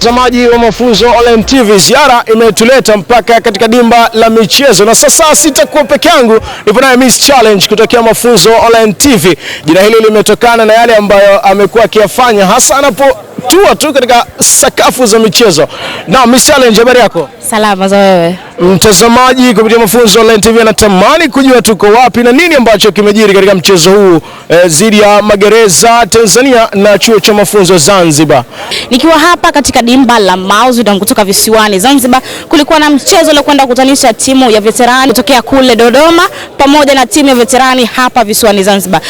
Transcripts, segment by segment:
Mtazamaji wa Mafunzo Online TV, ziara imetuleta mpaka katika dimba la michezo, na sasa sitakuwa peke yangu, nipo naye Miss Challenge kutokea Mafunzo Online TV. Jina hili limetokana na yale ambayo amekuwa akiyafanya hasa anapotua tu katika sakafu za michezo. Na Miss Challenge, habari yako? Salama za wewe? Mtazamaji kupitia Mafunzo Online TV anatamani kujua tuko wapi na nini ambacho kimejiri katika mchezo huu dhidi ya Magereza Tanzania na Chuo cha Mafunzo Zanzibar. Nikiwa hapa katika dimba la Mauzidom kutoka visiwani Zanzibar, kulikuwa na mchezo ule kwenda kukutanisha timu ya veterani kutokea kule Dodoma pamoja na timu ya veterani hapa visiwani Zanzibar.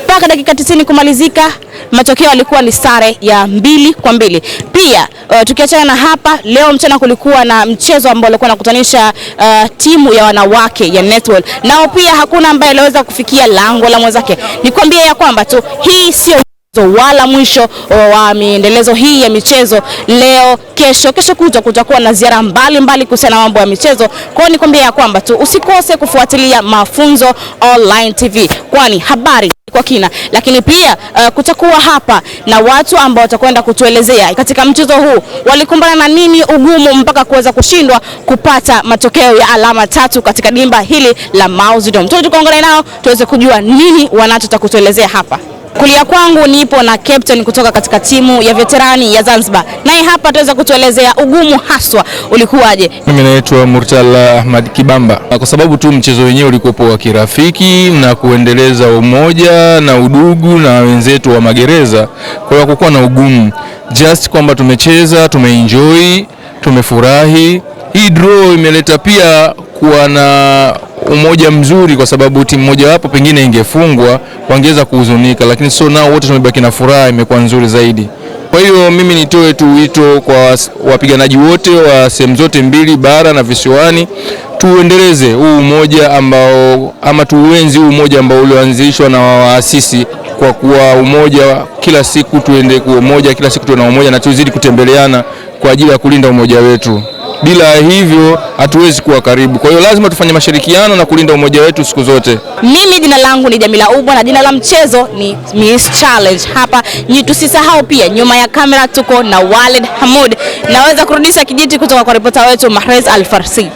Mpaka dakika 90 kumalizika, matokeo yalikuwa ni sare ya 2-2. Pia tukiachana na hapa, leo mchana kulikuwa na mchezo ambao ulikuwa unakutanisha timu ya wanawake ya Netball. Nao pia hakuna ambaye aliweza kufikia lango la mwenzake. Nikwambie ya kwamba tu hii sio wala mwisho wa miendelezo hii ya michezo. Leo, kesho kutwa kutakuwa na ziara mbalimbali kuhusiana na mambo ya michezo. Kwa hiyo nikwambie ya kwamba tu usikose kufuatilia Mafunzo Online TV, kwani habari kwa kina. Lakini pia kutakuwa hapa na watu ambao watakwenda kutuelezea katika mchezo huu walikumbana na nini ugumu mpaka kuweza kushindwa kupata matokeo ya alama 3 katika dimba hili la Mauzidom. Tukaongea nao tuweze kujua nini wanachotaka kutuelezea hapa. Kulia kwangu nipo na captain kutoka katika timu ya veterani ya Zanzibar. Naye hapa ataweza kutuelezea ugumu haswa ulikuwaje. Mimi naitwa Murtala Ahmad Kibamba. Kwa sababu tu mchezo wenyewe ulikuwa wa kirafiki na kuendeleza umoja na udugu na wenzetu wa Magereza, kwa hiyo hakukuwa na ugumu. Just kwamba tumecheza, tumeenjoy, tumefurahi. Hii draw imeleta pia kuwa na umoja mzuri, kwa sababu timu moja hapo pengine ingefungwa wangeweza kuhuzunika, lakini so nao wote tumebaki na furaha, imekuwa nzuri zaidi. Kwa hiyo mimi nitoe tu wito kwa wapiganaji wote wa sehemu zote mbili, bara na visiwani, tuendeleze huu umoja ambao tuuenzi huu umoja ambao ulioanzishwa na waasisi, kwa kuwa umoja kila siku tuende kwa umoja, kila siku tuwe na umoja na tuzidi kutembeleana kwa ajili ya kulinda umoja wetu. Bila hivyo hatuwezi kuwa karibu. Kwa hiyo lazima tufanye mashirikiano na kulinda umoja wetu siku zote. Mimi jina langu ni Jamila Ubwa na jina la mchezo ni Miss Challenge. Hapa tusisahau pia nyuma ya kamera tuko na Walid Hamud. Naweza kurudisha kijiti kutoka kwa ripota wetu Mahrez Al-Farsi.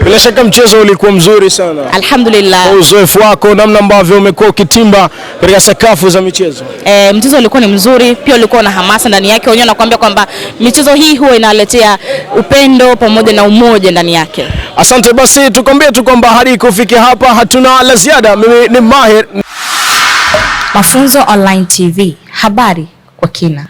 Bila shaka mchezo ulikuwa mzuri sana. Alhamdulillah. Uzoefu wako, namna ambavyo umekuwa ukitimba katika sakafu za michezo. Mchezo ulikuwa ni mzuri, pia ulikuwa na hamasa ndani yake. Wenyewe nakwambia kwamba michezo hii huwa inaletea upendo pamoja na umoja ndani yake. Asante, basi tukwambie tu kwamba hadi kufikia hapa hatuna la ziada. Mimi ni Mahir. Mafunzo Online TV, habari kwa kina.